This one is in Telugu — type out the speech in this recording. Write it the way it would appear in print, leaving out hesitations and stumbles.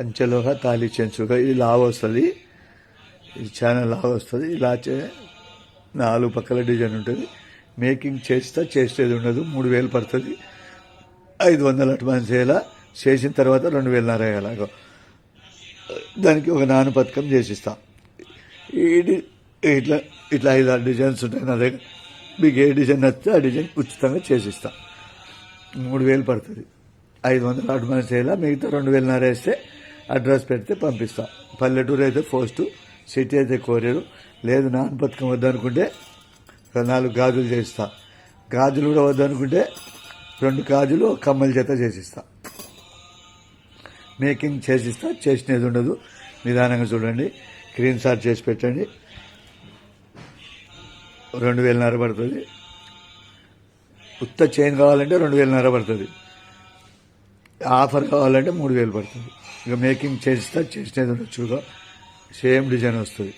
పంచలోహ తాళి చెంచుగా ఇది లావు వస్తుంది, ఇది చాలా లావు వస్తుంది. ఇలా 4 పక్కల డిజైన్ ఉంటుంది. మేకింగ్ చేసేది ఉండదు. 3000 పడుతుంది. 500 అడ్వాన్స్ వేయాల, చేసిన తర్వాత 2000 వేయాలి. దానికి ఒక నాను పథకం చేసిస్తాం. ఇట్లా 5-6 డిజైన్స్ ఉంటాయి నా దగ్గర. మీకు ఏ డిజైన్ నచ్చితే ఆ డిజైన్ ఉచితంగా చేసిస్తాం. 3000 పడుతుంది. 500 అడ్వాన్స్ వేయాల, మిగతా 2000 వేస్తే అడ్రస్ పెడితే పంపిస్తాం. పల్లెటూరు అయితే పోస్టు, సిటీ అయితే కొరియరు. లేదు నాన్ పథకం వద్దనుకుంటే 4 గాజులు చేస్తా. గాజులు కూడా వద్దనుకుంటే 2 గాజులు కమ్మల చేత చేసిస్తా. మేకింగ్ చేసిస్తా, చేసినది ఉండదు. నిదానంగా చూడండి, స్క్రీన్ షాట్ చేసి పెట్టండి. 2000 పడుతుంది. ఉత్త చైన్ కావాలంటే 2000 పడుతుంది. ఆఫర్ కావాలంటే 3000 పడుతుంది. ఇక మేకింగ్ చేసిస్తా, చేసినది ఉండొచ్చు. సేమ్ డిజైన్ వస్తుంది.